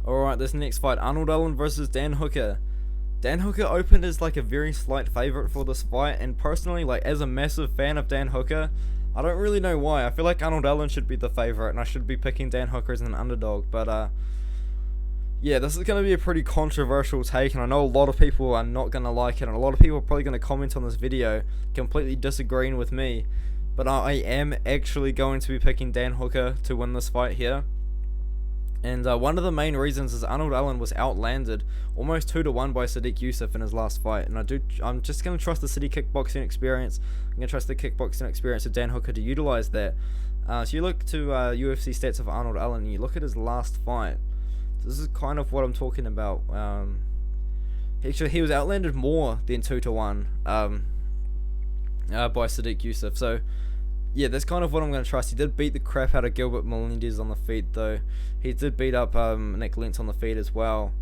Alright, this next fight, Arnold Allen versus Dan Hooker. Dan Hooker opened as like a very slight favourite for this fight, and personally, like as a massive fan of Dan Hooker, I don't really know why. I feel like Arnold Allen should be the favourite, and I should be picking Dan Hooker as an underdog, but yeah, this is going to be a pretty controversial take, and I know a lot of people are not going to like it, and a lot of people are probably going to comment on this video completely disagreeing with me, but I am actually going to be picking Dan Hooker to win this fight here. And one of the main reasons is Arnold Allen was outlanded almost 2-1 by Sadiq Yusuff in his last fight, and I'm just going to trust the city kickboxing experience. I'm going to trust the kickboxing experience of Dan Hooker to utilize that. So you look to UFC stats of Arnold Allen, and you look at his last fight. This is kind of what I'm talking about. Actually, he was outlanded more than 2-1 by Sadiq Yusuff. So yeah, that's kind of what I'm going to trust. He did beat the crap out of Gilbert Melendez on the feet, though. He did beat up Nick Lentz on the feet as well.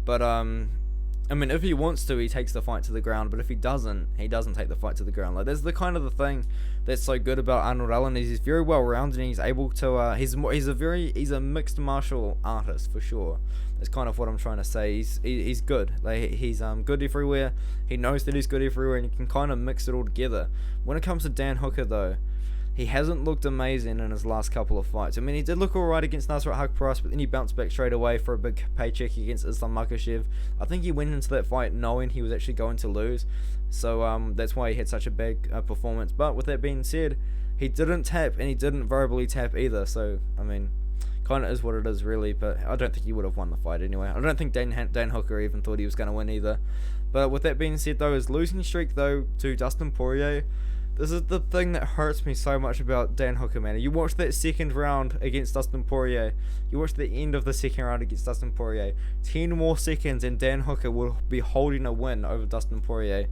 But, I mean, if he wants to, he takes the fight to the ground. But if he doesn't take the fight to the ground. Like, that's the kind of the thing that's so good about Arnold Allen. Is he's very well-rounded, and he's able to, he's a mixed martial artist, for sure. That's kind of what I'm trying to say. He's good. Like, he's good everywhere. He knows that he's good everywhere, and he can kind of mix it all together. When it comes to Dan Hooker, though, he hasn't looked amazing in his last couple of fights. I mean, he did look alright against Nasrat Haqparast, but then he bounced back straight away for a big paycheck against Islam Makhachev. I think he went into that fight knowing he was actually going to lose, so that's why he had such a big performance. But with that being said, he didn't tap, and he didn't verbally tap either, so, I mean, kind of is what it is, really, but I don't think he would have won the fight anyway. I don't think Dan Hooker even thought he was going to win either. But with that being said, though, his losing streak, though, to Dustin Poirier, this is the thing that hurts me so much about Dan Hooker, man. You watch that second round against Dustin Poirier. You watch the end of the second round against Dustin Poirier. 10 more seconds and Dan Hooker will be holding a win over Dustin Poirier,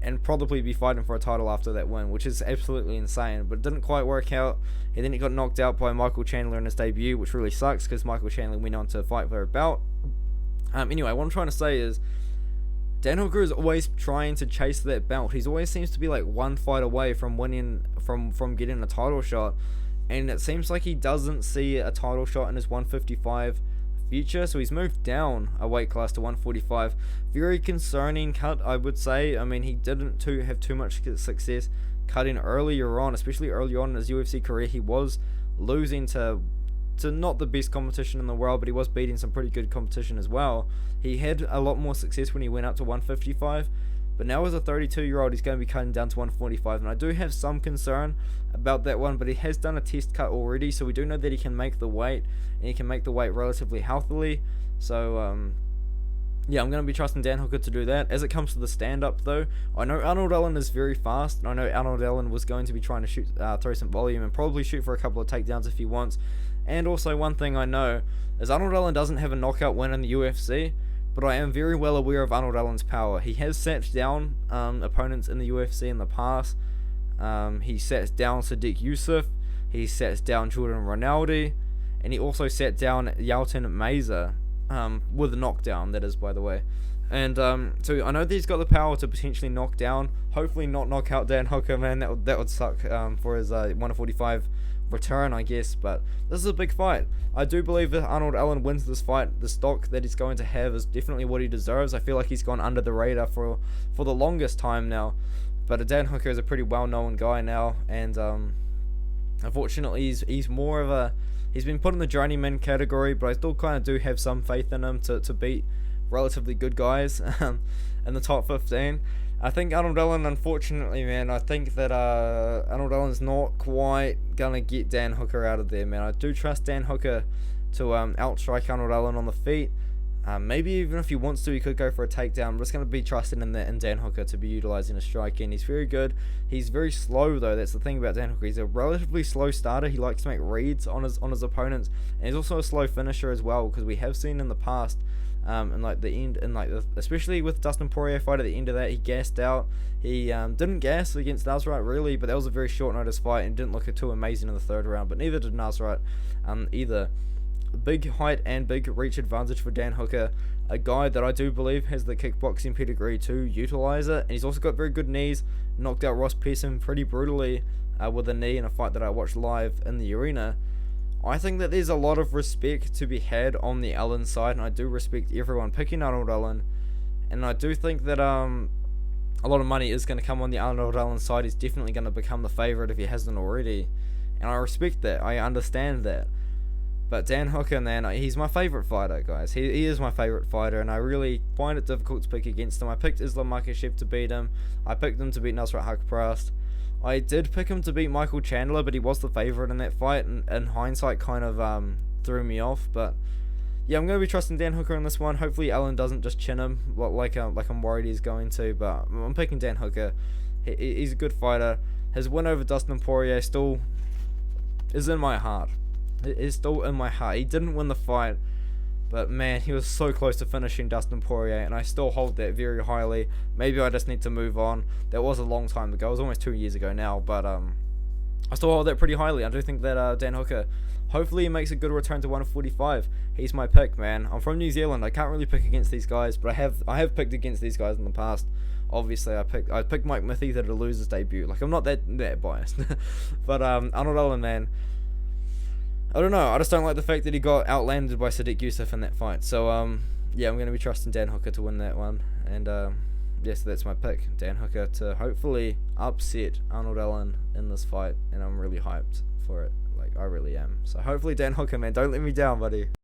and probably be fighting for a title after that win, which is absolutely insane. But it didn't quite work out. And then he got knocked out by Michael Chandler in his debut, which really sucks because Michael Chandler went on to fight for a belt. Anyway, what I'm trying to say is, Dan Hooker is always trying to chase that belt. He always seems to be like one fight away from winning, from getting a title shot, and it seems like he doesn't see a title shot in his 155 future. So he's moved down a weight class to 145. Very concerning cut, I would say. I mean, he didn't have too much success cutting earlier on, especially early on in his UFC career. He was losing to not the best competition in the world, but he was beating some pretty good competition as well. He had a lot more success when he went up to 155, but now as a 32-year-old, he's going to be cutting down to 145, and I do have some concern about that one, but he has done a test cut already, so we do know that he can make the weight, and he can make the weight relatively healthily. So, yeah, I'm going to be trusting Dan Hooker to do that. As it comes to the stand-up, though, I know Arnold Allen is very fast, and I know Arnold Allen was going to be trying to throw some volume and probably shoot for a couple of takedowns if he wants. And also, one thing I know is Arnold Allen doesn't have a knockout win in the UFC, but I am very well aware of Arnold Allen's power. He has sat down opponents in the UFC in the past. He sat down Sadiq Yusuff, he sat down Jordan Ronaldo, and he also sat down Yailton Meza with a knockdown, that is, by the way. And so I know that he's got the power to potentially knock down, hopefully not knock out Dan Hooker, man. That would suck for his 145 return, I guess, but this is a big fight. I do believe that Arnold Allen wins this fight. The stock that he's going to have is definitely what he deserves. I feel like he's gone under the radar for the longest time now, but Dan Hooker is a pretty well-known guy now, and unfortunately he's more of a, he's been put in the journeyman category, but I still kind of do have some faith in him to beat relatively good guys in the top 15. I think Arnold Allen, unfortunately, man, I think that Arnold Allen's not quite gonna get Dan Hooker out of there, man. I do trust Dan Hooker to outstrike Arnold Allen on the feet. Maybe even if he wants to, he could go for a takedown. I'm just going to be trusting in Dan Hooker to be utilizing a strike, and he's very good. He's very slow, though. That's the thing about Dan Hooker. He's a relatively slow starter. He likes to make reads on his opponents, and he's also a slow finisher as well, because we have seen in the past, and like the end, and like especially with Dustin Poirier fight at the end of that, he gassed out. He didn't gas against Nasrat really, but that was a very short notice fight and didn't look too amazing in the third round. But neither did Nasrat either. Big height and big reach advantage for Dan Hooker, a guy that I do believe has the kickboxing pedigree to utilize it, and he's also got very good knees. Knocked out Ross Pearson pretty brutally with a knee in a fight that I watched live in the arena. I think that there's a lot of respect to be had on the Allen side, and I do respect everyone picking Arnold Allen, and I do think that a lot of money is going to come on the Arnold Allen side. He's definitely going to become the favourite if he hasn't already, and I respect that. I understand that. But Dan Hooker, man, he's my favourite fighter, guys. He is my favourite fighter, and I really find it difficult to pick against him. I picked Islam Makhachev to beat him. I picked him to beat Nasrat Haqparast. I did pick him to beat Michael Chandler, but he was the favourite in that fight, and in hindsight kind of threw me off. But yeah, I'm going to be trusting Dan Hooker in this one. Hopefully Allen doesn't just chin him like I'm worried he's going to, but I'm picking Dan Hooker. He's a good fighter. His win over Dustin Poirier still is in my heart. It is still in my heart. He didn't win the fight, but man, he was so close to finishing Dustin Poirier, and I still hold that very highly. Maybe I just need to move on. That was a long time ago. It was almost 2 years ago now, but I still hold that pretty highly. I do think that Dan Hooker, hopefully he makes a good return to 145. He's my pick, man. I'm from New Zealand. I can't really pick against these guys, but I have picked against these guys in the past. Obviously, I picked Mike Mithy to lose his debut. Like, I'm not that biased. But Arnold Allen, man, I don't know. I just don't like the fact that he got outlanded by Sadiq Yusuff in that fight. So yeah, I'm going to be trusting Dan Hooker to win that one. And yes, that's my pick. Dan Hooker to hopefully upset Arnold Allen in this fight. And I'm really hyped for it. Like, I really am. So hopefully Dan Hooker, man, don't let me down, buddy.